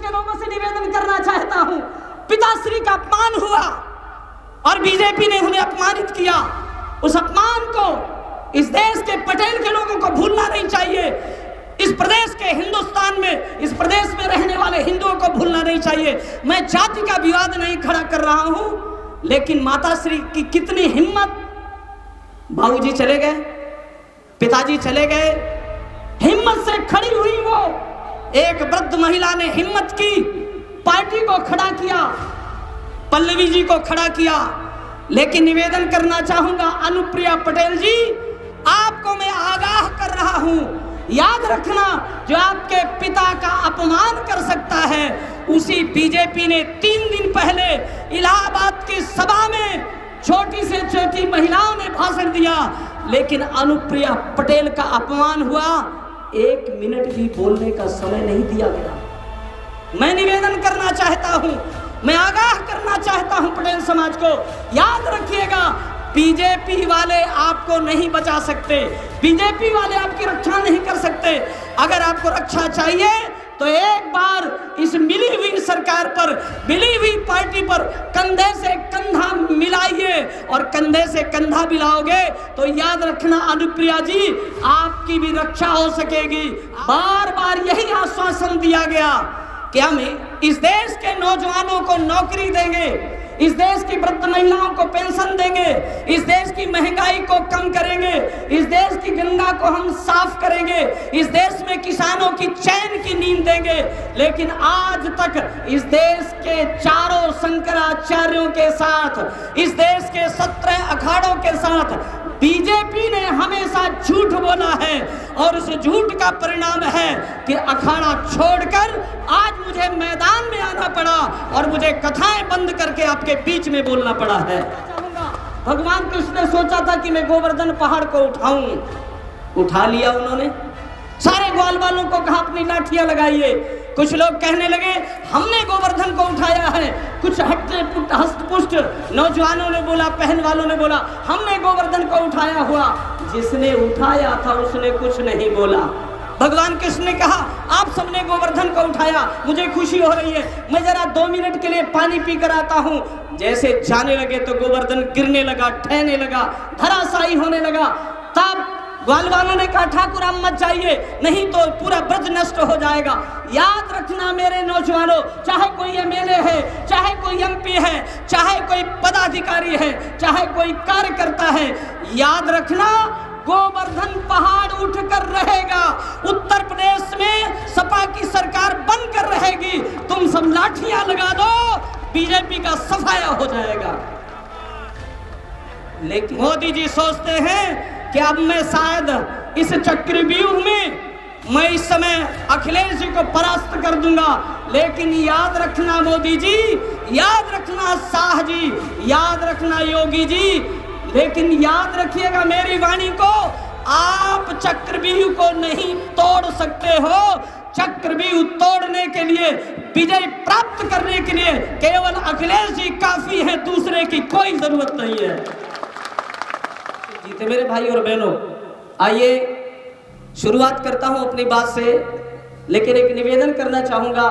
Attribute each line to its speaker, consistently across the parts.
Speaker 1: के लोगों से निवेदन करना चाहता हूं, पिताश्री का अपमान हुआ और बीजेपी ने उन्हें अपमानित किया। उस अपमान को इस देश के पटेल के लोगों को भूलना नहीं चाहिए। इस प्रदेश के हिंदुस्तान में, इस प्रदेश में रहने वाले हिंदुओं को भूलना नहीं चाहिए। मैं जाति का विवाद नहीं खड़ा कर रहा हूं, लेकिन माताश्री की कितनी हिम्मत। बाबूजी चले गए, पिताजी चले गए, हिम्मत से खड़ी हुई वो एक वृद्ध महिला ने हिम्मत की, पार्टी को खड़ा किया, पल्लवी जी को खड़ा किया। लेकिन निवेदन करना चाहूंगा अनुप्रिया पटेल जी, आपको मैं आगाह कर रहा हूं, याद रखना, जो आपके पिता का अपमान कर सकता है, उसी बीजेपी ने 3 दिन पहले इलाहाबाद की सभा में छोटी से छोटी महिलाओं ने भाषण दिया, लेकिन अनुप्रिया पटेल का अपमान हुआ, 1 मिनट भी बोलने का समय नहीं दिया गया। मैं निवेदन करना चाहता हूं, मैं आगाह करना चाहता हूं पटेल समाज को, याद रखिएगा, बीजेपी वाले आपको नहीं बचा सकते, बीजेपी वाले आपकी रक्षा नहीं कर सकते। अगर आपको रक्षा चाहिए तो एक बार इस मिली हुई सरकार पर, मिली हुई पार्टी पर कंधे से कंधा मिलाइए, और कंधे से कंधा मिलाओगे तो याद रखना अनुप्रिया जी, आपकी भी रक्षा हो सकेगी। बार बार यही आश्वासन दिया गया कि हम इस देश के नौजवानों को नौकरी देंगे, इस देश की वृद्ध महिलाओं को पेंशन देंगे, इस देश की महंगाई को कम करेंगे, इस देश की गंगा को हम साफ करेंगे, इस देश में किसानों की चैन की नींद देंगे। लेकिन आज तक इस देश के चारों शंकराचार्यों के साथ, इस देश के 17 अखाड़ों के साथ बीजेपी ने हमेशा झूठ बोला है, और उस झूठ का परिणाम है कि अखाड़ा छोड़कर आज मुझे मैदान में आना पड़ा और मुझे कथाएं बंद करके आपके बीच में बोलना पड़ा है। भगवान कृष्ण ने सोचा था कि मैं गोवर्धन पहाड़ को उठाऊं, उठा लिया उन्होंने। सारे ग्वाल वालों को कहा अपनी लाठियां लगाइए। कुछ लोग कहने लगे हमने गोवर्धन को उठाया है, कुछ हष्टपुष्ट नौजवानों ने बोला, पहन वालों ने बोला हमने गोवर्धन को उठाया हुआ। जिसने उठाया था उसने कुछ नहीं बोला। भगवान कृष्ण ने कहा आप सबने गोवर्धन को उठाया, मुझे खुशी हो रही है, मैं जरा 2 मिनट के लिए पानी पी कर आता हूँ। जैसे जाने लगे तो गोवर्धन गिरने लगा, ठहरने लगा, धराशायी होने लगा। तब ग्वाल वालों ने कहा ठाकुर आप मत जाइए, नहीं तो पूरा ब्रज नष्ट हो जाएगा। याद रखना मेरे नौजवानों, चाहे कोई एमएलए है, चाहे कोई एमपी है, चाहे कोई पदाधिकारी है, चाहे कोई कार्यकर्ता है, याद रखना गोवर्धन पहाड़ उठकर रहेगा। उत्तर प्रदेश में सपा की सरकार बनकर रहेगी। तुम सब लाठियां लगा दो, बीजेपी का सफाया हो जाएगा। लेकिन मोदी जी सोचते हैं कि अब मैं शायद इस चक्रव्यूह में मैं इस समय अखिलेश जी को परास्त कर दूंगा। लेकिन याद रखना मोदी जी, याद रखना शाह जी, याद रखना योगी जी, लेकिन याद रखिएगा मेरी वाणी को, आप चक्रव्यूह को नहीं तोड़ सकते हो। चक्रव्यूह तोड़ने के लिए, विजय प्राप्त करने के लिए केवल अखिलेश जी काफी है, दूसरे की कोई जरूरत नहीं है। जीते मेरे भाई और बहनों, आइए शुरुआत करता हूं अपनी बात से, लेकिन एक निवेदन करना चाहूंगा।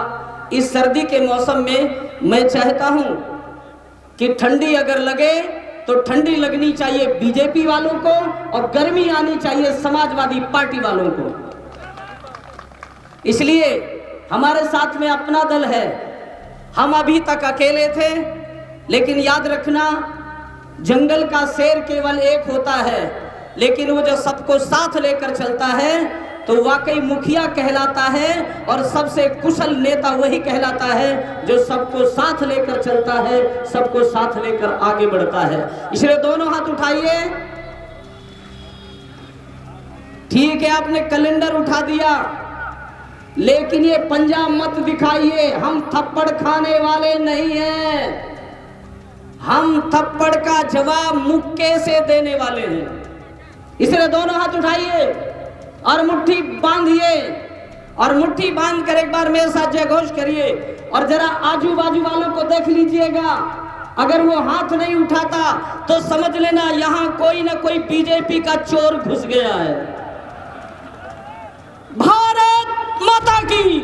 Speaker 1: इस सर्दी के मौसम में मैं चाहता हूं कि ठंडी अगर लगे तो ठंडी लगनी चाहिए बीजेपी वालों को, और गर्मी आनी चाहिए समाजवादी पार्टी वालों को। इसलिए हमारे साथ में अपना दल है। हम अभी तक अकेले थे, लेकिन याद रखना जंगल का शेर केवल एक होता है, लेकिन वो जो सबको साथ लेकर चलता है तो वाकई मुखिया कहलाता है, और सबसे कुशल नेता वही कहलाता है जो सबको साथ लेकर चलता है, सबको साथ लेकर आगे बढ़ता है। इसलिए दोनों हाथ उठाइए। ठीक है आपने कैलेंडर उठा दिया, लेकिन ये पंजा मत दिखाइए। हम थप्पड़ खाने वाले नहीं हैं, हम थप्पड़ का जवाब मुक्के से देने वाले हैं। इसलिए दोनों हाथ उठाइए और मुट्ठी बांधिए, और मुट्ठी बांधकर एक बार मेरे साथ जय घोष करिए। और जरा आजू बाजू वालों को देख लीजिएगा, अगर वो हाथ नहीं उठाता तो समझ लेना यहां कोई ना कोई बीजेपी का चोर घुस गया है। भारत माता की,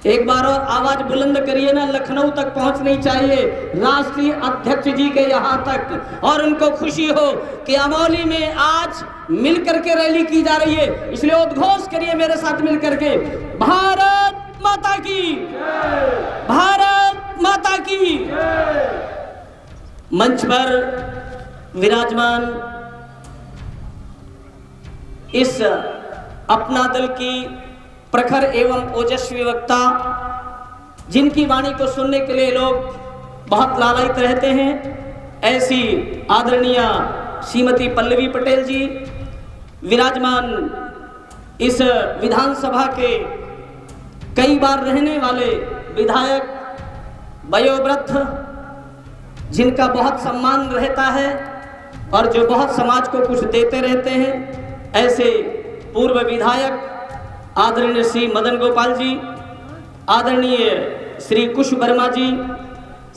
Speaker 1: एक बार और आवाज बुलंद करिए ना, लखनऊ तक पहुंचनी चाहिए, राष्ट्रीय अध्यक्ष जी के यहाँ तक, और उनको खुशी हो कि अमौली में आज मिल करके रैली की जा रही है। इसलिए उद्घोष करिए मेरे साथ मिल करके, भारत माता की, भारत माता की। मंच पर विराजमान इस अपना दल की प्रखर एवं ओजस्वी वक्ता, जिनकी वाणी को सुनने के लिए लोग बहुत लालायित रहते हैं, ऐसी आदरणीय श्रीमती पल्लवी पटेल जी विराजमान इस विधानसभा के कई बार रहने वाले विधायक, वयोवृद्ध, जिनका बहुत सम्मान रहता है और जो बहुत समाज को कुछ देते रहते हैं, ऐसे पूर्व विधायक आदरणीय श्री मदन गोपाल जी, आदरणीय श्री कुश वर्मा जी,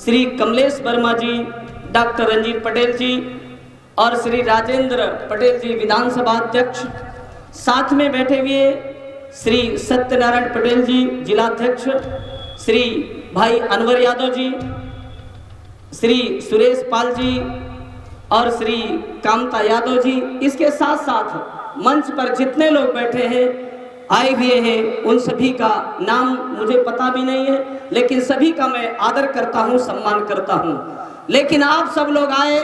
Speaker 1: श्री कमलेश वर्मा जी, डॉक्टर रंजीत पटेल जी और श्री राजेंद्र पटेल जी विधानसभा अध्यक्ष, साथ में बैठे हुए श्री सत्यनारायण पटेल जी जिलाध्यक्ष, श्री भाई अनवर यादव जी, श्री सुरेश पाल जी और श्री कामता यादव जी। इसके साथ साथ मंच पर जितने लोग बैठे हैं, आए हुए हैं, उन सभी का नाम मुझे पता भी नहीं है, लेकिन सभी का मैं आदर करता हूं, सम्मान करता हूं। लेकिन आप सब लोग आए,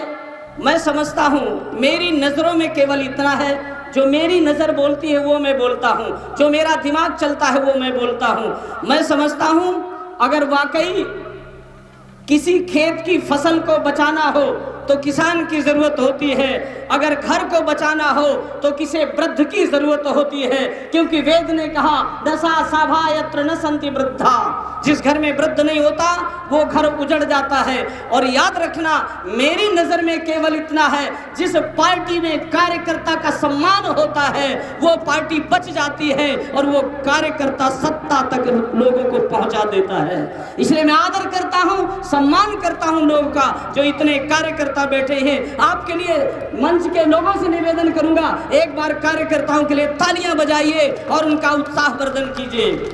Speaker 1: मैं समझता हूं मेरी नज़रों में केवल इतना है, जो मेरी नज़र बोलती है वो मैं बोलता हूं, जो मेरा दिमाग चलता है वो मैं बोलता हूं। मैं समझता हूं अगर वाकई किसी खेत की फसल को बचाना हो तो किसान की जरूरत होती है, अगर घर को बचाना हो तो किसे वृद्ध की जरूरत होती है, क्योंकि वेद ने कहा दशा साभा यत्र न संति वृद्धा, जिस घर में वृद्ध नहीं होता वो घर उजड़ जाता है। और याद रखना, मेरी नजर में केवल इतना है, जिस पार्टी में कार्यकर्ता का सम्मान होता है वो पार्टी बच जाती है और वो कार्यकर्ता सत्ता तक लोगों को पहुंचा देता है। इसलिए मैं आदर करता हूं, सम्मान करता हूं लोगों का, जो इतने कार्यकर्ता बैठे हैं। आपके लिए मंच के लोगों से निवेदन करूंगा, एक बार कार्यकर्ताओं के लिए तालियां बजाइए और उनका उत्साहवर्धन कीजिए।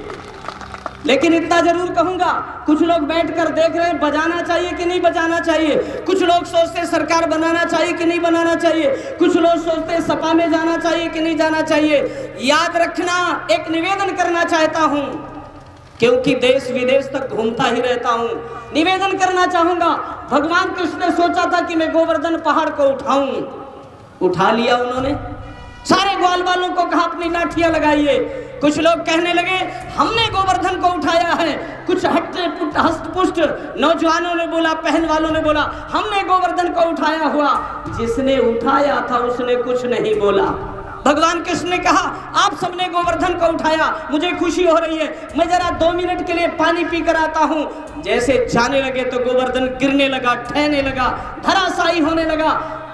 Speaker 1: लेकिन इतना जरूर कहूंगा, कुछ लोग बैठकर देख रहे हैं बजाना चाहिए कि नहीं बजाना चाहिए, कुछ लोग सोचते हैं सरकार बनाना चाहिए कि नहीं बनाना चाहिए, कुछ लोग सोचते हैं सपा में जाना चाहिए कि नहीं जाना चाहिए। याद रखना, एक निवेदन करना चाहता हूं, क्योंकि देश विदेश तक घूमता ही रहता हूं, निवेदन करना चाहूंगा। भगवान कृष्ण ने सोचा था कि मैं गोवर्धन पहाड़ को उठाऊं, उठा लिया उन्होंने। सारे ग्वाल वालों को कहा अपनी लाठियां लगाइए। कुछ लोग कहने लगे हमने गोवर्धन को उठाया है, कुछ हष्टपुष्ट नौजवानों ने बोला, पहन वालों ने बोला हमने गोवर्धन को उठाया हुआ। जिसने उठाया था उसने कुछ नहीं बोला। भगवान कृष्ण ने कहा आप सबने गोवर्धन को उठाया, मुझे खुशी हो रही है, मैं जरा 2 मिनट के लिए पानी पी कर आता हूं। जैसे जाने लगे तो गोवर्धन गिरने लगा, ठहरने लगा, धराशायी होने लगा।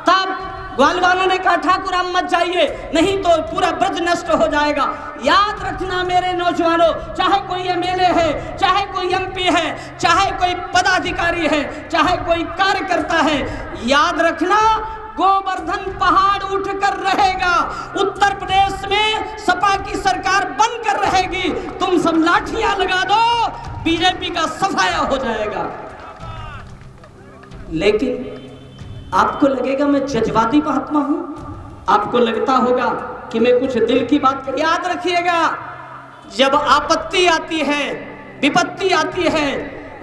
Speaker 1: तब ग्वाल वालों ने कहा ठाकुर आप मत जाइए, नहीं तो पूरा ब्रज नष्ट हो जाएगा। याद रखना मेरे नौजवानों, चाहे कोई एमएलए है, चाहे कोई एमपी है, चाहे कोई पदाधिकारी है, चाहे कोई कार्यकर्ता है, याद रखना गोवर्धन पहाड़ उठकर रहेगा। उत्तर प्रदेश में सपा की सरकार बनकर रहेगी। तुम सब लाठियां लगा दो, बीजेपी का सफाया हो जाएगा। लेकिन आपको लगेगा मैं जज्बाती महात्मा हूं, आपको लगता होगा कि मैं कुछ दिल की बात कर। याद रखिएगा, जब आपत्ति आती है, विपत्ति आती है,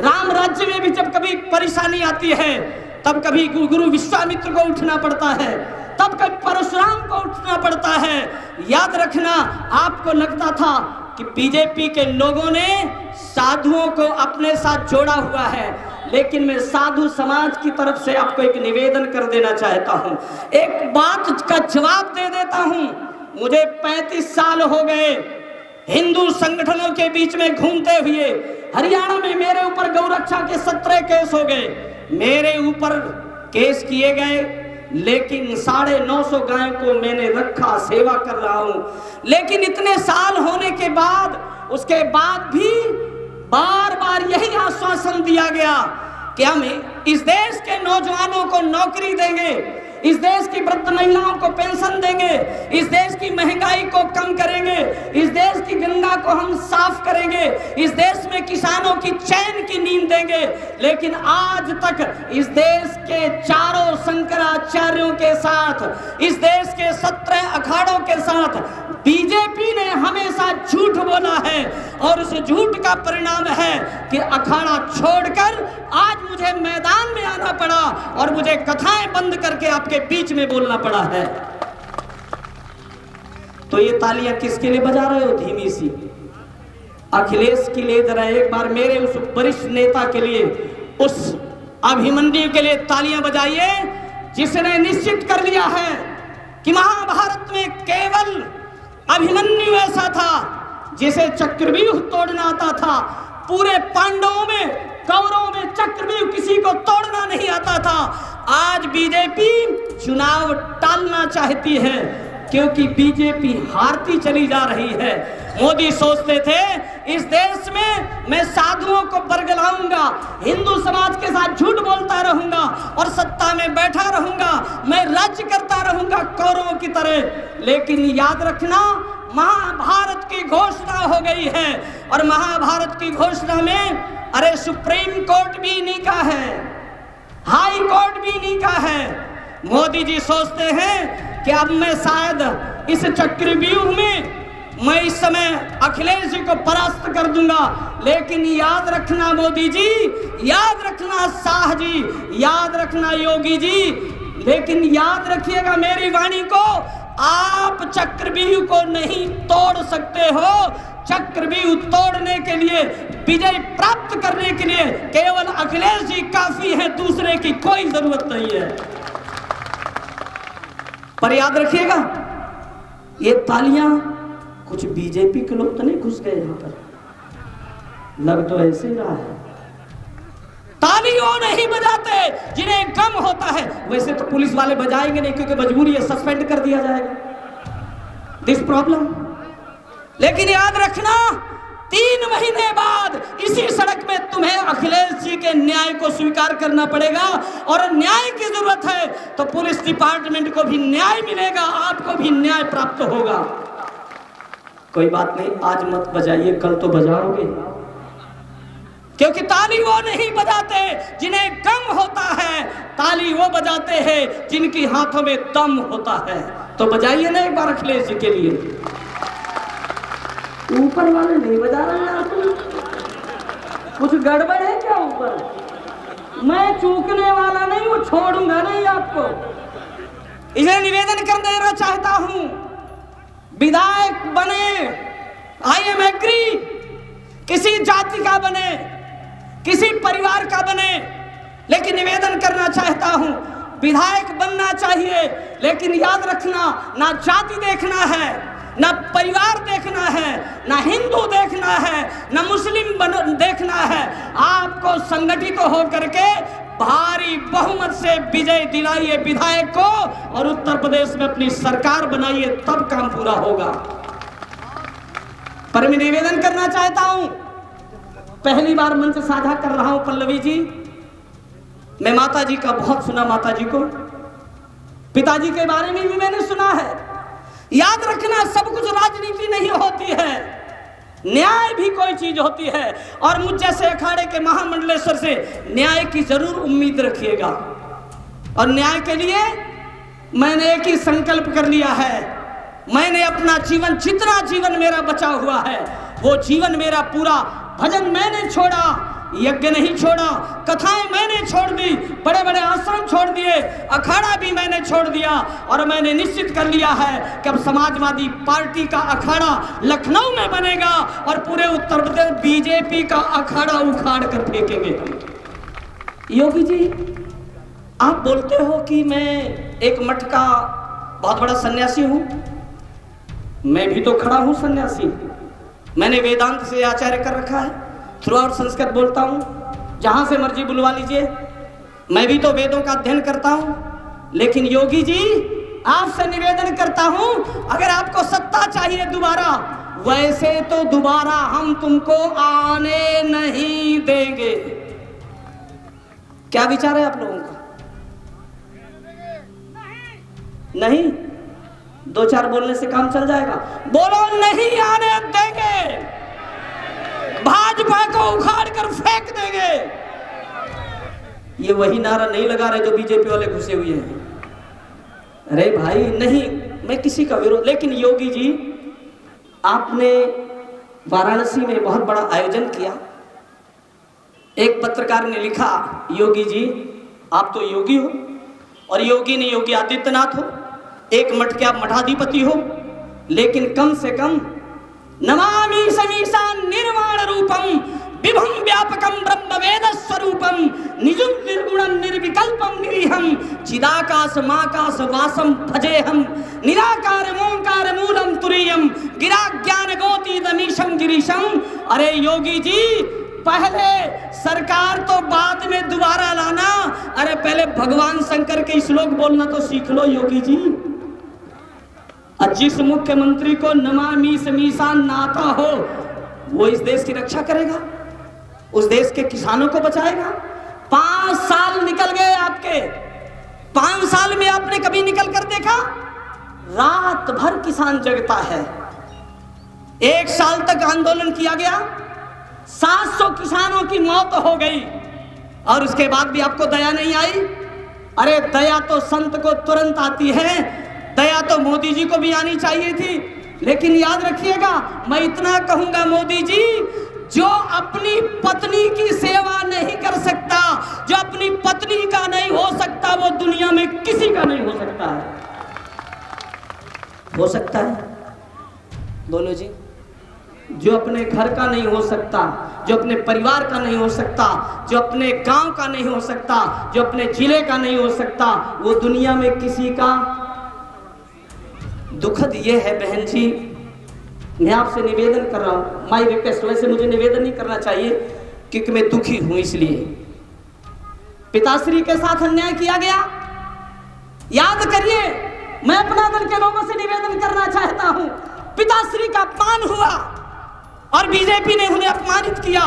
Speaker 1: राम राज्य में भी जब कभी परेशानी आती है, तब कभी गुरु विश्वामित्र को उठना पड़ता है, तब कभी परशुराम को उठना पड़ता है। याद रखना, आपको लगता था कि बीजेपी के लोगों ने साधुओं को अपने साथ जोड़ा हुआ है, लेकिन मैं साधु समाज की तरफ से आपको एक निवेदन कर देना चाहता हूं, एक बात का जवाब दे देता हूं। मुझे 35 साल हो गए हिंदू संगठनों के बीच में घूमते हुए। हरियाणा में मेरे ऊपर गौरक्षा के 17 केस हो गए, मेरे ऊपर केस किए गए, लेकिन 950 गायों को मैंने रखा, सेवा कर रहा हूं। लेकिन इतने साल होने के बाद, उसके बाद भी बार बार यही आश्वासन दिया गया कि हम इस देश के नौजवानों को नौकरी देंगे, इस देश की वृद्ध महिलाओं को पेंशन देंगे, इस देश की महंगाई को कम करेंगे, इस देश की गंगा को हम साफ करेंगे, इस देश में किसानों की चैन की नींद देंगे। लेकिन आज तक इस देश के चारों शंकराचार्यों के साथ, इस देश के 17 अखाड़ों के साथ बीजेपी ने हमेशा झूठ बोला है और उस झूठ का परिणाम है कि अखाड़ा छोड़कर आज मुझे मैदान में आना पड़ा और मुझे कथाएं बंद करके आपके बीच में बोलना पड़ा है। तो ये तालियां किसके लिए बजा रहे हो धीमी सी? अखिलेश के लिए जरा एक बार मेरे उस वरिष्ठ नेता के लिए, उस अभिमन्यु के लिए तालियां बजाइए, जिसने निश्चित कर लिया है कि महाभारत में केवल अभिमन्यु ऐसा था जिसे चक्रव्यूह तोड़ना आता था। पूरे पांडवों में, कौरवों में चक्रव्यूह किसी को तोड़ना नहीं आता था। आज बीजेपी चुनाव टालना चाहती है क्योंकि बीजेपी हारती चली जा रही है। मोदी सोचते थे इस देश में मैं साधुओं को बरगलाऊंगा, हिंदू समाज के साथ झूठ बोलता रहूंगा और सत्ता में बैठा रहूंगा, मैं राज्य करता रहूंगा कौरवों की तरह। लेकिन याद रखना, महाभारत की घोषणा हो गई है और महाभारत की घोषणा में अरे सुप्रीम कोर्ट भी इन्हीं का है, हाई कोर्ट भी इन्हीं का है। मोदी जी सोचते हैं कि अब मैं शायद इस चक्रव्यूह में मैं इस समय अखिलेश जी को परास्त कर दूंगा। लेकिन याद रखना मोदी जी, याद रखना शाह जी, याद रखना योगी जी, लेकिन याद रखिएगा मेरी वाणी को, आप चक्रव्यूह को नहीं तोड़ सकते हो। चक्रव्यूह तोड़ने के लिए, विजय प्राप्त करने के लिए केवल अखिलेश जी काफी है, दूसरे की कोई जरूरत नहीं है। पर याद रखिएगा, ये तालियां कुछ बीजेपी के लोग तो नहीं घुस गए यहां पर, लग तो ऐसे ही रहा है। ताली वो नहीं बजाते जिन्हें गम होता है। वैसे तो पुलिस वाले बजाएंगे नहीं क्योंकि मजबूरी है, सस्पेंड कर दिया जाएगा, दिस प्रॉब्लम। लेकिन याद रखना, 3 महीने बाद इसी सड़क में तुम्हें अखिलेश जी के न्याय को स्वीकार करना पड़ेगा। और न्याय की जरूरत है तो पुलिस डिपार्टमेंट को भी न्याय मिलेगा, आपको भी न्याय प्राप्त होगा। कोई बात नहीं, आज मत बजाइए, कल तो बजाओगे, क्योंकि ताली वो नहीं बजाते जिन्हें गम होता है, ताली वो बजाते हैं जिनकी हाथों में दम होता है। तो बजाइए ना एक बार अखिलेश जी के लिए। ऊपर वाले नहीं बजा रहे हैं, कुछ गड़बड़ है क्या ऊपर? मैं चूकने वाला नहीं हूं, छोड़ूंगा नहीं आपको। इसलिए निवेदन कर देना चाहता हूं, विधायक बने, आई एम एग्री, किसी जाति का बने, किसी परिवार का बने, लेकिन निवेदन करना चाहता हूं, विधायक बनना चाहिए। लेकिन याद रखना, ना जाति देखना है, ना परिवार देखना है, ना हिंदू देखना है, ना मुस्लिम देखना है। आपको संगठित होकर के भारी बहुमत से विजय दिलाइए विधायक को और उत्तर प्रदेश में अपनी सरकार बनाइए, तब काम पूरा होगा। पर मैं निवेदन करना चाहता हूं, पहली बार मंच साझा कर रहा हूं पल्लवी जी, मैं माता जी का बहुत सुना, माता जी को, पिताजी के बारे में भी मैंने सुना है। याद रखना, सब कुछ राजनीति नहीं होती है, न्याय भी कोई चीज होती है। और मुझ जैसे अखाड़े के महामंडलेश्वर से न्याय की जरूर उम्मीद रखिएगा। और न्याय के लिए मैंने एक ही संकल्प कर लिया है, मैंने अपना जीवन, जितना जीवन मेरा बचा हुआ है वो जीवन मेरा पूरा, भजन मैंने छोड़ा, यज्ञ नहीं छोड़ा, कथाएं मैंने छोड़ दी, बड़े बड़े आश्रम छोड़ दिए, अखाड़ा भी मैंने छोड़ दिया। और मैंने निश्चित कर लिया है कि अब समाजवादी पार्टी का अखाड़ा लखनऊ में बनेगा और पूरे उत्तर प्रदेश बीजेपी का अखाड़ा उखाड़ कर फेंकेंगे। योगी जी, आप बोलते हो कि मैं एक मठ का बहुत बड़ा सन्यासी हूं, मैं भी तो खड़ा हूं सन्यासी, मैंने वेदांत से आचार्य कर रखा है, थ्रू आउट संस्कृत बोलता हूँ, जहाँ से मर्जी बुलवा लीजिए, मैं भी तो वेदों का अध्ययन करता हूँ। लेकिन योगी जी, आपसे निवेदन करता हूँ, अगर आपको सत्ता चाहिए दोबारा, वैसे तो दोबारा हम तुमको आने नहीं देंगे। क्या विचार है आप लोगों का? नहीं, 2-4 बोलने से काम चल जाएगा। बोलो नहीं आने देंगे, भाजपा को उखाड़ कर फेंक देंगे। ये वही नारा नहीं लगा रहे जो बीजेपी वाले घुसे हुए हैं। अरे भाई नहीं, मैं किसी का विरोध, लेकिन योगी जी आपने वाराणसी में बहुत बड़ा आयोजन किया। एक पत्रकार ने लिखा, योगी जी आप तो योगी हो, और योगी ने योगी आदित्यनाथ हो, एक मठ के आप मठाधिपति हो, लेकिन कम से कम नमामि समीसा निर्वाण रूपम विभम व्यापकम ब्रह्म वेद स्वरूपम निजुम निर्गुणम निर्विकल्पम निरीहम चिदाकाश माकाश वासम भजेहम निराकार मोंकार मूलम तुरीयम गिरा ज्ञान गोती दमीशम गिरीशम। अरे योगी जी, पहले सरकार तो बाद में दोबारा लाना, अरे पहले भगवान शंकर के श्लोक बोलना तो सीख लो योगी जी। जिस मुख्यमंत्री को नमामि समीसा नाता हो, वो इस देश की रक्षा करेगा, उस देश के किसानों को बचाएगा। 5 साल निकल गए आपके, 5 साल में आपने कभी निकल कर देखा? रात भर किसान जगता है। 1 साल तक आंदोलन किया गया, 700 किसानों की मौत हो गई, और उसके बाद भी आपको दया नहीं आई। अरे दया तो संत को तुरंत आती है, दया तो मोदी जी को भी आनी चाहिए थी। लेकिन याद रखिएगा, मैं इतना कहूंगा, मोदी जी जो अपनी पत्नी की सेवा नहीं कर सकता, जो अपनी पत्नी का नहीं हो सकता, वो दुनिया में किसी का नहीं हो सकता है। हो सकता है बोलो जी? जो अपने घर का नहीं हो सकता, जो अपने परिवार का नहीं हो सकता, जो अपने गांव का नहीं हो सकता, जो अपने जिले का नहीं हो सकता, वो दुनिया में किसी का। दुखद ये है बहन जी, मैं आपसे निवेदन कर रहा हूं, माय रिक्वेस्ट, वैसे मुझे निवेदन नहीं करना चाहिए क्योंकि मैं दुखी हूं, इसलिए पिताश्री के साथ अन्याय किया गया। याद करिए, मैं अपना दल के लोगों से निवेदन करना चाहता हूं, पिताश्री का अपमान हुआ और बीजेपी ने उन्हें अपमानित किया।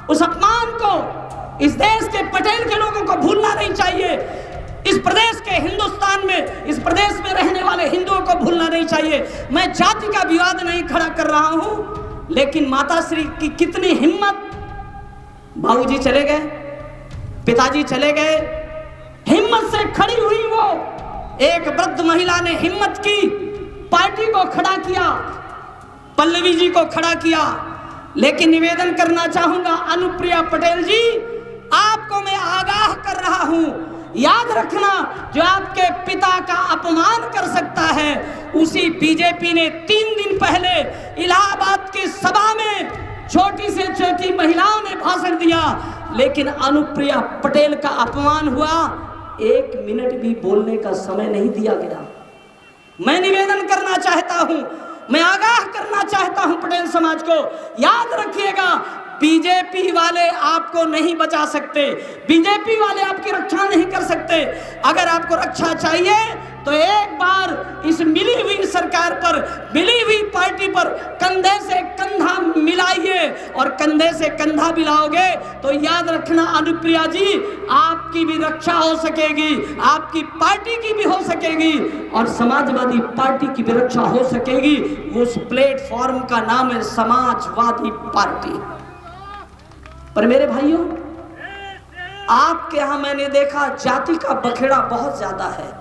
Speaker 1: उस अपमान को इस देश के पटेल के लोगों को भूलना नहीं चाहिए, इस प्रदेश के हिंदुस्तान में, इस प्रदेश में रहने वाले हिंदुओं को भूलना नहीं चाहिए। मैं जाति का विवाद नहीं खड़ा कर रहा हूं, लेकिन माताश्री की कितनी हिम्मत। बाबूजी चले गए, पिताजी चले गए, हिम्मत से खड़ी हुई वो एक वृद्ध महिला ने हिम्मत की, पार्टी को खड़ा किया, पल्लवी जी को खड़ा किया। लेकिन निवेदन करना चाहूंगा अनुप्रिया पटेल जी, आपको मैं आगाह कर रहा हूं, याद रखना, जो आपके पिता का अपमान कर सकता है, उसी बीजेपी ने 3 दिन पहले इलाहाबाद की सभा में छोटी से छोटी महिलाओं ने भाषण दिया, लेकिन अनुप्रिया पटेल का अपमान हुआ, 1 मिनट भी बोलने का समय नहीं दिया गया। मैं निवेदन करना चाहता हूं, मैं आगाह करना चाहता हूं पटेल समाज को, याद रखिएगा, बीजेपी वाले आपको नहीं बचा सकते, बीजेपी वाले आपकी रक्षा नहीं कर सकते। अगर आपको रक्षा चाहिए तो एक बार इस मिली हुई सरकार पर, मिली हुई पार्टी पर कंधे से कंधा मिलाइए, और कंधे से कंधा मिलाओगे तो याद रखना अनुप्रिया जी, आपकी भी रक्षा हो सकेगी, आपकी पार्टी की भी हो सकेगी, और समाजवादी पार्टी की भी रक्षा हो सकेगी। उस प्लेटफॉर्म का नाम है समाजवादी पार्टी। पर मेरे भाइयों, आपके यहां मैंने देखा जाति का बखेड़ा बहुत ज्यादा है।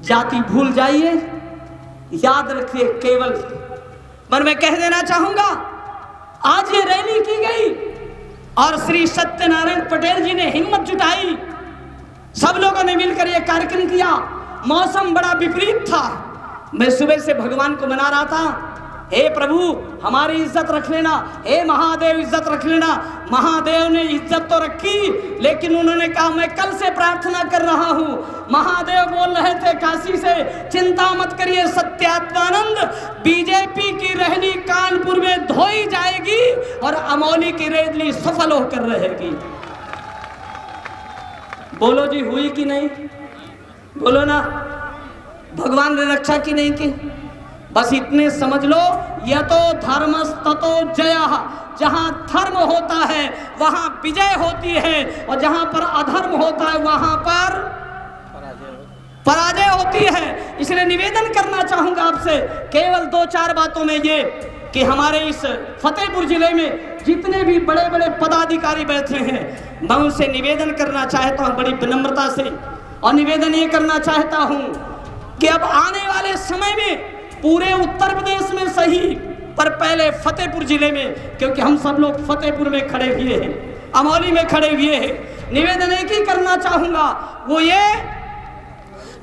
Speaker 1: जाति भूल जाइए, याद रखिए केवल। पर मैं कह देना चाहूंगा, आज ये रैली की गई और श्री सत्यनारायण पटेल जी ने हिम्मत जुटाई, सब लोगों ने मिलकर यह कार्यक्रम किया। मौसम बड़ा विपरीत था, मैं सुबह से भगवान को मना रहा था, हे प्रभु हमारी इज्जत रख लेना, हे महादेव इज्जत रख लेना। महादेव ने इज्जत तो रखी, लेकिन उन्होंने कहा मैं कल से प्रार्थना कर रहा हूं। महादेव बोल रहे थे काशी से, चिंता मत करिए सत्यात्मानंद, बीजेपी की रैली कानपुर में धोई जाएगी और अमौली की रैली सफल होकर रहेगी। बोलो जी, हुई कि नहीं? बोलो ना, भगवान ने रक्षा की नहीं की? बस इतने समझ लो, यतो धर्मस्ततो जयः, जहां धर्म होता है वहां विजय होती है, और जहां पर अधर्म होता है वहां पर पराजय होती है। इसलिए निवेदन करना चाहूँगा आपसे केवल 2-4 बातों में ये कि हमारे इस फतेहपुर जिले में जितने भी बड़े बड़े पदाधिकारी बैठे हैं, मैं उनसे निवेदन करना चाहता हूँ बड़ी विनम्रता से, और निवेदन ये करना चाहता हूँ कि अब आने वाले समय में पूरे उत्तर प्रदेश में सही, पर पहले फतेहपुर जिले में, क्योंकि हम सब लोग फतेहपुर में खड़े हुए हैं, अमौली में खड़े हुए हैं, निवेदन एक ही करना चाहूँगा, वो ये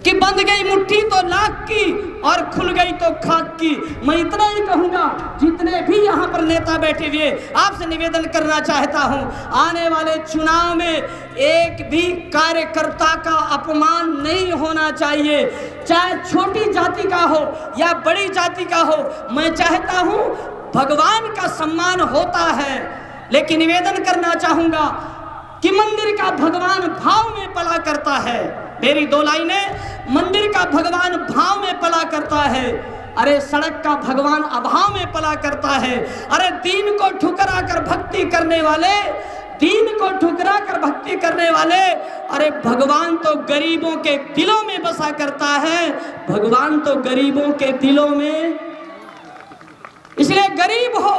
Speaker 1: कि बंद गई मुट्ठी तो लाख की और खुल गई तो खाक की। मैं इतना ही कहूँगा, जितने भी यहाँ पर नेता बैठे हुए, आपसे निवेदन करना चाहता हूँ, आने वाले चुनाव में एक भी कार्यकर्ता का अपमान नहीं होना चाहिए, चाहे छोटी जाति का हो या बड़ी जाति का हो। मैं चाहता हूँ, भगवान का सम्मान होता है, लेकिन निवेदन करना चाहूँगा कि मंदिर का भगवान भाव में पला करता है। मेरी 2 लाइनें, मंदिर का भगवान भाव में पला करता है, अरे सड़क का भगवान अभाव में पला करता है। अरे दीन को ठुकरा कर भक्ति करने वाले, दीन को ठुकरा कर भक्ति करने वाले, अरे भगवान तो गरीबों के दिलों में बसा करता है, भगवान तो गरीबों के दिलों में। इसलिए गरीब हो,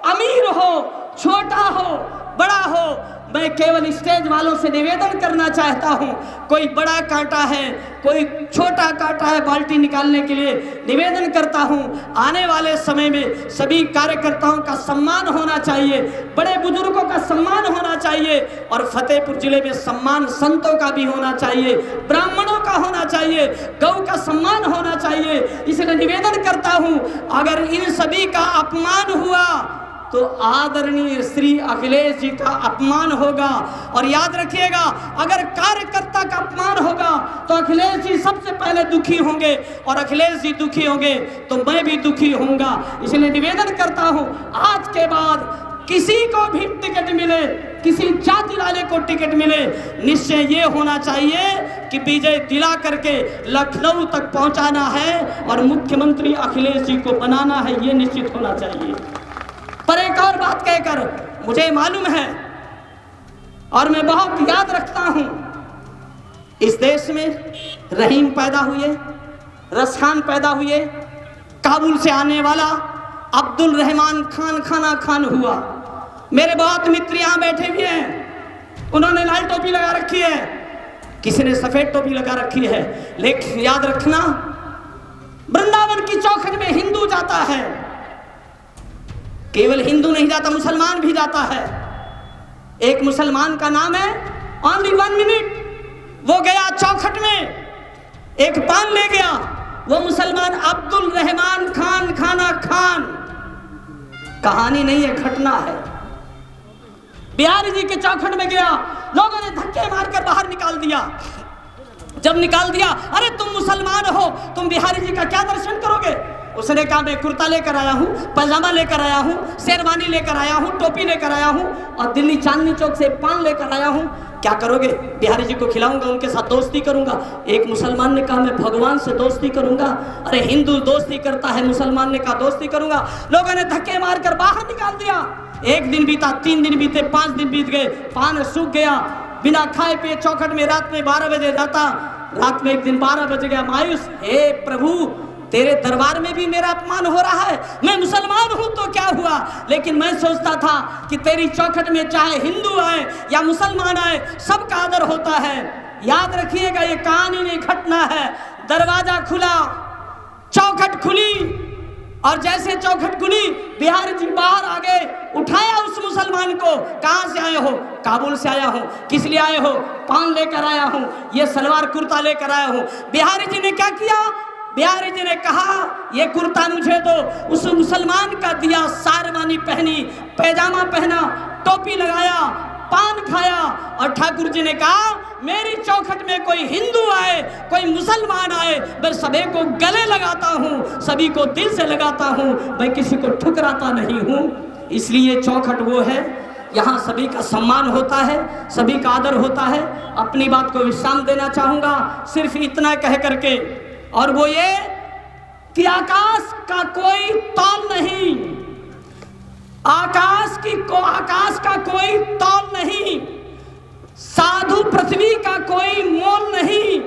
Speaker 1: अमीर हो, छोटा हो, बड़ा हो, मैं केवल स्टेज वालों से निवेदन करना चाहता हूं, कोई बड़ा कांटा है, कोई छोटा कांटा है बाल्टी निकालने के लिए, निवेदन करता हूं, आने वाले समय में सभी कार्यकर्ताओं का सम्मान होना चाहिए, बड़े बुजुर्गों का सम्मान होना चाहिए, और फतेहपुर जिले में सम्मान संतों का भी होना चाहिए, ब्राह्मणों का होना चाहिए, गौ का सम्मान होना चाहिए। इसलिए निवेदन करता हूं, अगर इन सभी का अपमान हुआ तो आदरणीय श्री अखिलेश जी का अपमान होगा। और याद रखिएगा, अगर कार्यकर्ता का अपमान होगा तो अखिलेश जी सबसे पहले दुखी होंगे, और अखिलेश जी दुखी होंगे तो मैं भी दुखी होऊंगा। इसलिए निवेदन करता हूं, आज के बाद किसी को भी टिकट मिले, किसी जाति वाले को टिकट मिले, निश्चय ये होना चाहिए कि विजय दिला करके लखनऊ तक पहुंचाना है और मुख्यमंत्री अखिलेश जी को बनाना है, ये निश्चित होना चाहिए। पर एक और बात कहकर, मुझे मालूम है और मैं बहुत याद रखता हूं, इस देश में रहीम पैदा हुए, रसखान पैदा हुए, काबुल से आने वाला अब्दुल रहमान खान खाना खान हुआ। मेरे बहुत मित्र यहां बैठे हुए हैं, उन्होंने लाल टोपी लगा रखी है, किसी ने सफेद टोपी लगा रखी है, लेकिन याद रखना, वृंदावन की चौखट में हिंदू जाता है, केवल हिंदू नहीं जाता, मुसलमान भी जाता है। एक मुसलमान का नाम है ओनली 1 मिनट, वो गया चौखट में, एक पान ले गया, वो मुसलमान अब्दुल रहमान खान खाना खान। कहानी नहीं है, घटना है। बिहारी जी के चौखट में गया, लोगों ने धक्के मारकर बाहर निकाल दिया। जब निकाल दिया, अरे तुम मुसलमान हो, तुम बिहारी जी का क्या दर्शन करोगे? उसने कहा मैं कुर्ता लेकर आया हूँ, पैजामा लेकर आया हूँ, शेरवानी लेकर आया हूँ, टोपी लेकर आया हूँ, और दिल्ली चांदनी चौक से पान लेकर आया हूँ। क्या करोगे? बिहारी जी को खिलाऊंगा, उनके साथ दोस्ती करूंगा। एक मुसलमान ने कहा मैं भगवान से दोस्ती करूंगा। अरे हिंदू दोस्ती करता है, मुसलमान ने कहा दोस्ती करूंगा। लोगों ने धक्के मारकर बाहर निकाल दिया। 1 दिन बीता, 3 दिन बीते, 5 दिन बीत गए, पान सूख गया, बिना खाए पिए चौखट में रात में 12 बजे जाता। रात में एक दिन 12 बज गया, मायूस, हे प्रभु तेरे दरबार में भी मेरा अपमान हो रहा है, मैं मुसलमान हूं तो क्या हुआ, लेकिन मैं सोचता था कि तेरी चौखट में चाहे हिंदू आए या मुसलमान आए, सबका आदर होता है। याद रखिएगा, ये कहानी नहीं, घटना है। दरवाजा खुला, चौखट खुली, और जैसे चौखट खुली, बिहारी जी बाहर आ गए, उठाया उस मुसलमान को। कहां से आए हो? काबुल से आया हूं। किस लिए आए हो? पान लेकर आया हूं, ये सलवार कुर्ता लेकर आया हूं। बिहारी जी ने क्या किया? बिहारी जी ने कहा ये कुर्ता मुझे दो। उस मुसलमान का दिया, शेरवानी पहनी, पैजामा पहना, टोपी लगाया, पान खाया, और ठाकुर जी ने कहा मेरी चौखट में कोई हिंदू आए, कोई मुसलमान आए, मैं सभी को गले लगाता हूँ, सभी को दिल से लगाता हूँ, मैं किसी को ठुकराता नहीं हूँ। इसलिए चौखट वो है, यहाँ सभी का सम्मान होता है, सभी का आदर होता है। अपनी बात को विश्राम देना चाहूँगा सिर्फ इतना कह करके, और वो ये कि आकाश का कोई तौल नहीं, आकाश का कोई तौल नहीं, साधु पृथ्वी का कोई मोल नहीं,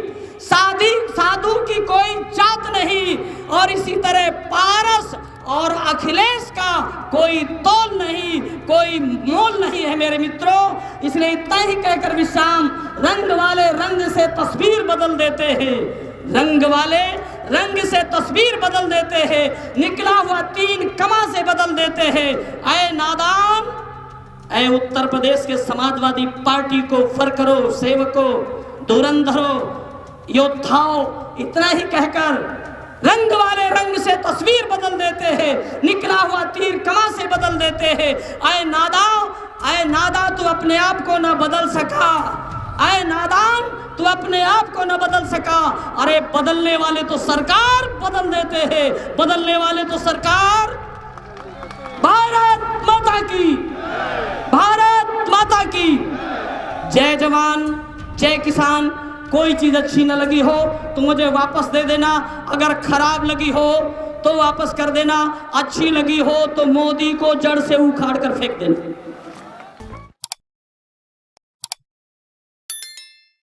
Speaker 1: साधु की कोई जात नहीं, और इसी तरह पारस और अखिलेश का कोई तोल नहीं, कोई मोल नहीं है मेरे मित्रों। इसलिए इतना ही कहकर विश्राम, रंग वाले रंग से तस्वीर बदल देते हैं, रंग वाले रंग से तस्वीर बदल देते हैं, निकला हुआ 3 कमा से बदल देते हैं। ऐ नादान, ऐ उत्तर प्रदेश के समाजवादी पार्टी को फरकरो, सेवकों, धुरंधरों, योद्धाओं, इतना ही कहकर रंग वाले रंग से तस्वीर बदल देते हैं, निकला हुआ तीर कमा से बदल देते हैं। ऐ नादा तू अपने आप को न बदल सका, ऐ नादान तू अपने आप को न बदल सका। अरे बदलने वाले तो सरकार बदल देते हैं, बदलने वाले तो सरकार। भारत माता की, भारत माता की जय जवान जय किसान। कोई चीज अच्छी न लगी हो तो मुझे वापस दे देना, अगर खराब लगी हो तो वापस कर देना, अच्छी लगी हो तो मोदी को जड़ से उखाड़ कर फेंक देना।